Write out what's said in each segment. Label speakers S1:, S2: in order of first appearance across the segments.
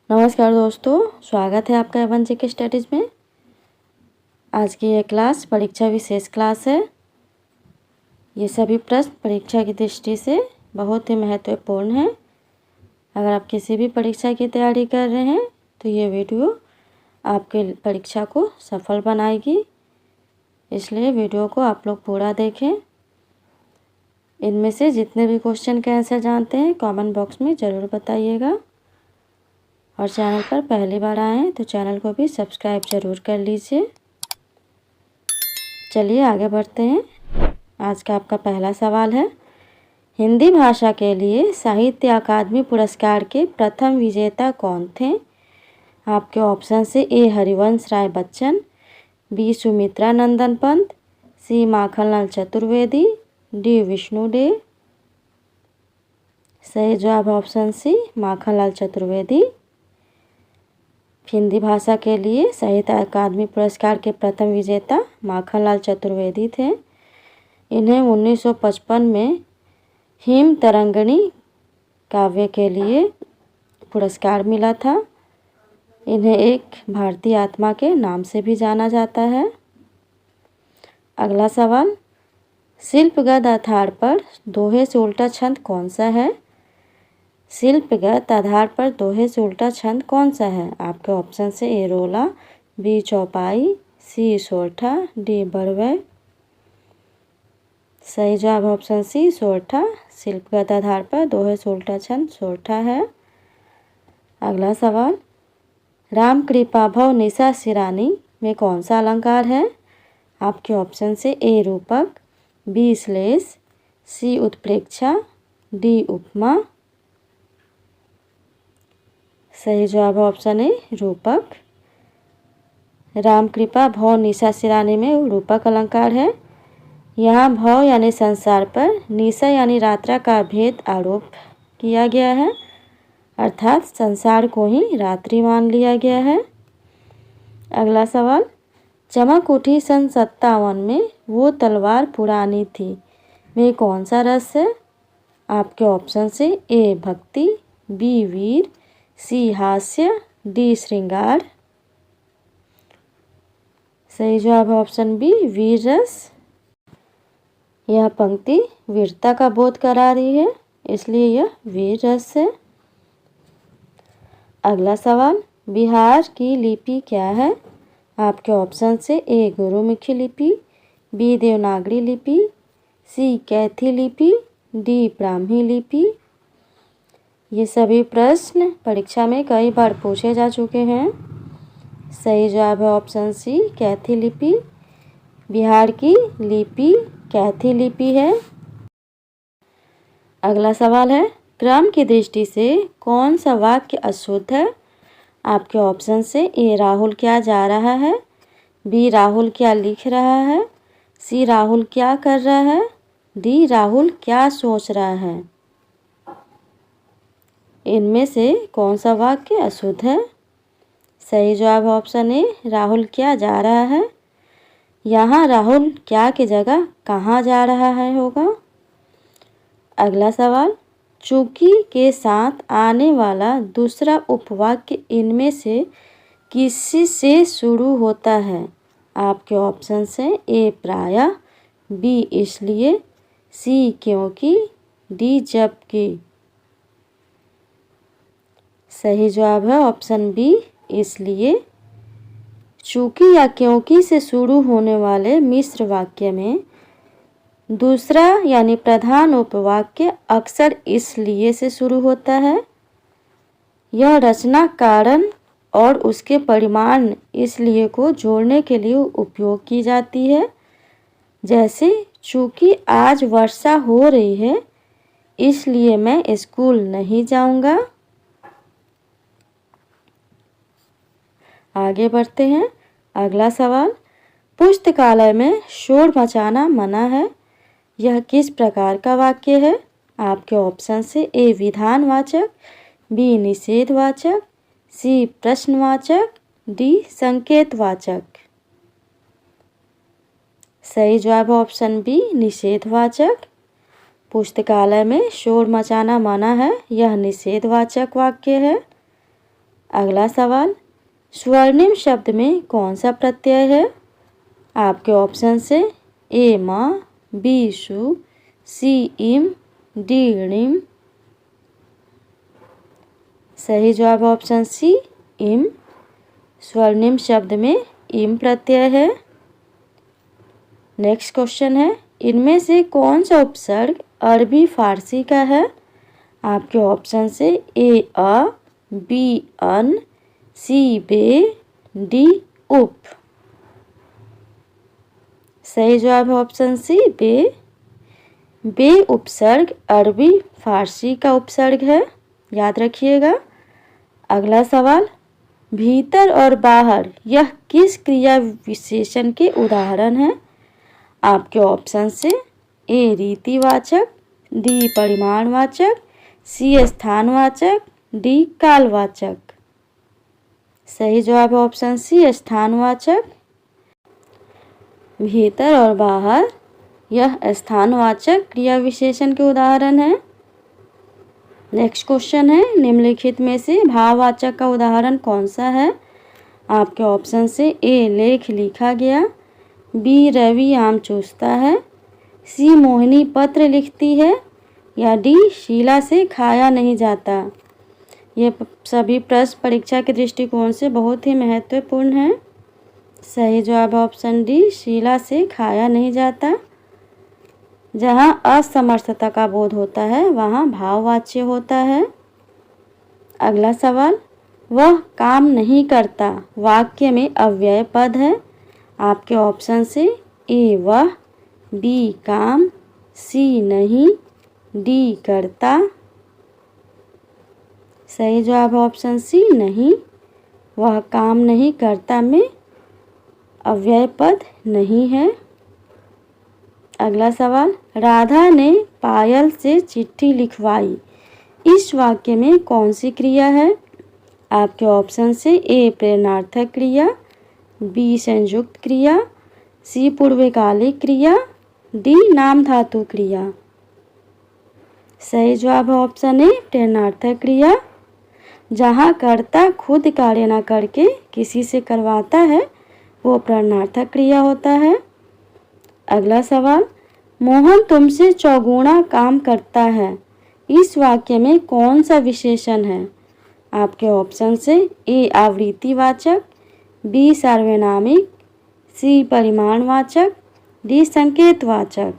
S1: नमस्कार दोस्तों, स्वागत है आपका एवन जी के स्टडीज़ में। आज की ये क्लास परीक्षा विशेष क्लास है। ये सभी प्रश्न परीक्षा की दृष्टि से बहुत ही महत्वपूर्ण है। अगर आप किसी भी परीक्षा की तैयारी कर रहे हैं तो ये वीडियो आपके परीक्षा को सफल बनाएगी, इसलिए वीडियो को आप लोग पूरा देखें। इनमें से जितने भी क्वेश्चन के आंसर जानते हैं कमेंट बॉक्स में ज़रूर बताइएगा। और चैनल पर पहली बार आए हैं तो चैनल को भी सब्सक्राइब ज़रूर कर लीजिए। चलिए आगे बढ़ते हैं। आज का आपका पहला सवाल है, हिंदी भाषा के लिए साहित्य अकादमी पुरस्कार के प्रथम विजेता कौन थे? आपके ऑप्शन से ए हरिवंश राय बच्चन, बी सुमित्रा नंदन पंत, सी माखनलाल चतुर्वेदी, डी विष्णु डे। सही जवाब ऑप्शन सी माखनलाल चतुर्वेदी। हिंदी भाषा के लिए साहित्य अकादमी पुरस्कार के प्रथम विजेता माखनलाल चतुर्वेदी थे। इन्हें 1955 में हिम तरंगिणी काव्य के लिए पुरस्कार मिला था। इन्हें एक भारतीय आत्मा के नाम से भी जाना जाता है। अगला सवाल, शिल्पगत आधार पर दोहे से उल्टा छंद कौन सा है? शिल्पगत आधार पर दोहे से उल्टा छंद कौन सा है? आपके ऑप्शन से ए रोला, बी चौपाई, सी सोरठा, डी बड़वै। सही जवाब ऑप्शन सी सोरठा। शिल्पगत आधार पर दोहे से उल्टा छंद सोरठा है। अगला सवाल, राम कृपा भव निशा सिरानी में कौन सा अलंकार है? आपके ऑप्शन से ए रूपक, बी श्लेष, सी उत्प्रेक्षा, डी उपमा। सही जवाब ऑप्शन ए रूपक। राम कृपा भव निशा सिरानी में रूपक अलंकार है। यहाँ भव यानी संसार पर, निशा यानी रात्रा का भेद आरोप किया गया है, अर्थात संसार को ही रात्रि मान लिया गया है। अगला सवाल, चमक उठी सन 57 में वो तलवार पुरानी थी में कौन सा रस है? आपके ऑप्शन से ए भक्ति, बी वीर, सी हास्य, डी श्रृंगार। सही जवाब ऑप्शन बी वीर रस। यह पंक्ति वीरता का बोध करा रही है, इसलिए यह वीर रस है। अगला सवाल, बिहार की लिपि क्या है? आपके ऑप्शन से ए गुरुमुखी लिपि, बी देवनागरी लिपि, सी कैथी लिपि, डी ब्राह्मी लिपि। ये सभी प्रश्न परीक्षा में कई बार पूछे जा चुके हैं। सही जवाब है ऑप्शन सी कैथी लिपि। बिहार की लिपि कैथी लिपि है। अगला सवाल है, क्रम की दृष्टि से कौन सा वाक्य अशुद्ध है? आपके ऑप्शन से ए राहुल क्या जा रहा है, बी राहुल क्या लिख रहा है, सी राहुल क्या कर रहा है, डी राहुल क्या सोच रहा है। इनमें से कौन सा वाक्य अशुद्ध है? सही जवाब ऑप्शन ए राहुल क्या जा रहा है। यहाँ राहुल क्या की जगह कहाँ जा रहा है होगा। अगला सवाल, चूंकि के साथ आने वाला दूसरा उपवाक्य इनमें से किसी से शुरू होता है? आपके ऑप्शन से ए प्रायः, बी इसलिए, सी क्योंकि, डी जबकि। सही जवाब है ऑप्शन बी इसलिए। चूंकि या क्योंकि से शुरू होने वाले मिश्र वाक्य में दूसरा यानी प्रधान उपवाक्य अक्सर इसलिए से शुरू होता है। यह रचना कारण और उसके परिमाण इसलिए को जोड़ने के लिए उपयोग की जाती है। जैसे, चूंकि आज वर्षा हो रही है इसलिए मैं स्कूल नहीं जाऊंगा। आगे बढ़ते हैं। अगला सवाल, पुस्तकालय में शोर मचाना मना है, यह किस प्रकार का वाक्य है? आपके ऑप्शन से ए विधानवाचक, बी निषेधवाचक, सी प्रश्नवाचक, डी संकेतवाचक। सही जवाब ऑप्शन बी निषेधवाचक। पुस्तकालय में शोर मचाना मना है, यह निषेधवाचक वाक्य है। अगला सवाल, स्वर्णिम शब्द में कौन सा प्रत्यय है? आपके ऑप्शन से ए म, बी सु, सी इम, डी णिम। सही जवाब ऑप्शन सी इम। स्वर्णिम शब्द में इम प्रत्यय है। नेक्स्ट क्वेश्चन है, इनमें से कौन सा उपसर्ग अरबी फारसी का है? आपके ऑप्शन से ए अ, बी अन, सी बे, डी उप। सही जवाब है ऑप्शन सी बे। बे उपसर्ग अरबी फारसी का उपसर्ग है, याद रखिएगा। अगला सवाल, भीतर और बाहर यह किस क्रिया विशेषण के उदाहरण हैं? आपके ऑप्शन से ए रीतिवाचक, डी परिमाणवाचक, सी स्थानवाचक, डी कालवाचक। सही जवाब है ऑप्शन सी स्थानवाचक। भीतर और बाहर यह स्थानवाचक क्रिया विशेषण के उदाहरण है। नेक्स्ट क्वेश्चन है, निम्नलिखित में से भाववाचक का उदाहरण कौन सा है? आपके ऑप्शन से ए लेख लिखा गया, बी रवि आम चूसता है, सी मोहिनी पत्र लिखती है, या डी शीला से खाया नहीं जाता। ये सभी प्रश्न परीक्षा के दृष्टिकोण से बहुत ही महत्वपूर्ण हैं। सही जवाब ऑप्शन डी शीला से खाया नहीं जाता। जहाँ असमर्थता का बोध होता है वहाँ भाववाच्य होता है। अगला सवाल, वह काम नहीं करता वाक्य में अव्यय पद है। आपके ऑप्शन से ए वह, बी काम, सी नहीं, डी करता। सही जवाब ऑप्शन सी नहीं। वह काम नहीं करता में अव्यय पद नहीं है। अगला सवाल, राधा ने पायल से चिट्ठी लिखवाई। इस वाक्य में कौन सी क्रिया है? आपके ऑप्शन से ए प्रेरणार्थक क्रिया, बी संयुक्त क्रिया, सी पूर्वकालिक क्रिया, डी नाम धातु क्रिया। सही जवाब है ऑप्शन ए प्रेरणार्थक क्रिया। जहाँ कर्ता खुद कार्य न करके किसी से करवाता है वो प्रेरणार्थक क्रिया होता है। अगला सवाल, मोहन तुमसे चौगुना काम करता है। इस वाक्य में कौन सा विशेषण है? आपके ऑप्शन से ए आवृत्तिवाचक, बी सार्वनामिक, सी परिमाणवाचक, डी संकेतवाचक।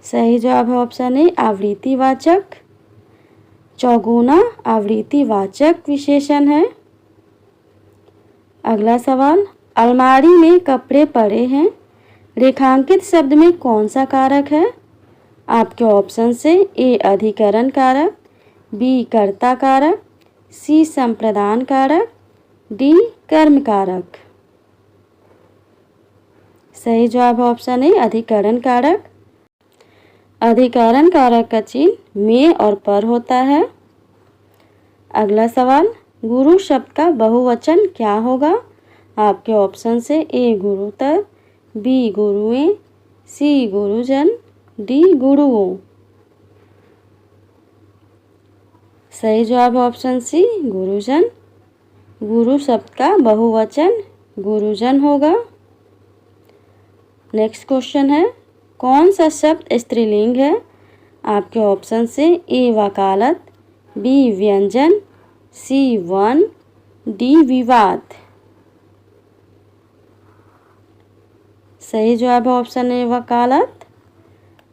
S1: सही जवाब है ऑप्शन ए आवृत्तिवाचक। चौगुना आवृत्तिवाचक विशेषण है। अगला सवाल, अलमारी में कपड़े पड़े हैं। रेखांकित शब्द में कौन सा कारक है? आपके ऑप्शन से ए अधिकरण कारक, बी कर्ता कारक, सी संप्रदान कारक, डी कर्म कारक। सही जवाब ऑप्शन ए अधिकरण कारक। अधिकरण कारक का चिन्ह में और पर होता है। अगला सवाल, गुरु शब्द का बहुवचन क्या होगा? आपके ऑप्शन से ए गुरुतर, बी गुरुएं, सी गुरुजन, डी गुरुओं। सही जवाब ऑप्शन सी गुरुजन। गुरु शब्द का बहुवचन गुरुजन होगा। नेक्स्ट क्वेश्चन है, कौन सा शब्द स्त्रीलिंग है? आपके ऑप्शन से ए वकालत, बी व्यंजन, सी वन, डी विवाद। सही जवाब ऑप्शन ए वकालत।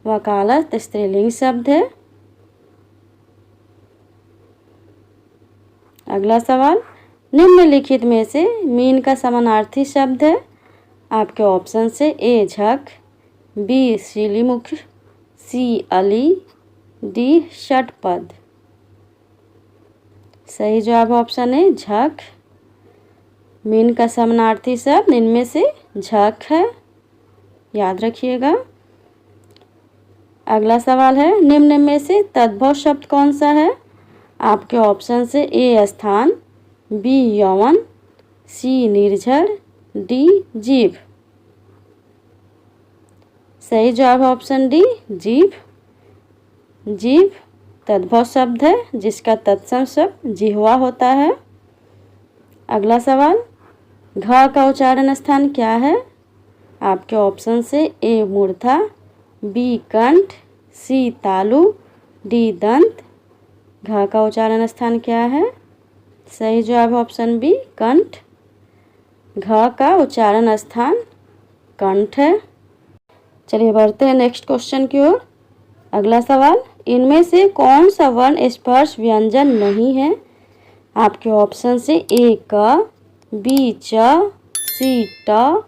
S1: वकालत स्त्रीलिंग शब्द है। अगला सवाल, निम्नलिखित में से मीन का समानार्थी शब्द है। आपके ऑप्शन से ए झक, बी शिलीमुख, सी अली, डी षटपद। सही जवाब ऑप्शन है झक। मीन का समानार्थी शब्द इनमें से झक है, याद रखिएगा। अगला सवाल है, निम्न में से तद्भव शब्द कौन सा है? आपके ऑप्शन से ए स्थान, बी यौवन, सी निर्झर, डी जीभ। सही जवाब ऑप्शन डी जीभ। जीभ तद्भव शब्द है जिसका तत्सम शब्द जिह्वा होता है। अगला सवाल, घ का उच्चारण स्थान क्या है? आपके ऑप्शन से ए मूर्धा, बी कंठ, सी तालु, डी दंत। घ का उच्चारण स्थान क्या है? सही जवाब है ऑप्शन बी कंठ। घ का उच्चारण स्थान कंठ है। चलिए बढ़ते हैं नेक्स्ट क्वेश्चन की ओर। अगला सवाल, इनमें से कौन सा वर्ण स्पर्श व्यंजन नहीं है? आपके ऑप्शन से ए क, बी च, सी ट,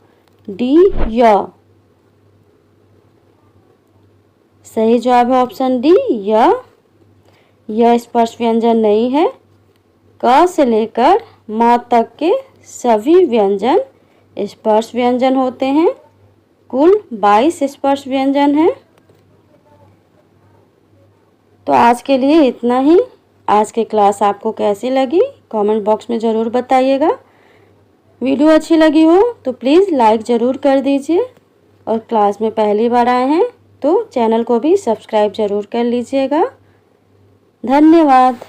S1: डी य। सही जवाब है ऑप्शन डी य। यह स्पर्श व्यंजन नहीं है। क से लेकर म तक के सभी व्यंजन स्पर्श व्यंजन होते हैं। कुल 22 स्पर्श व्यंजन हैं। तो आज के लिए इतना ही। आज की क्लास आपको कैसी लगी कमेंट बॉक्स में ज़रूर बताइएगा। वीडियो अच्छी लगी हो तो प्लीज़ लाइक ज़रूर कर दीजिए और क्लास में पहली बार आए हैं तो चैनल को भी सब्सक्राइब ज़रूर कर लीजिएगा। धन्यवाद।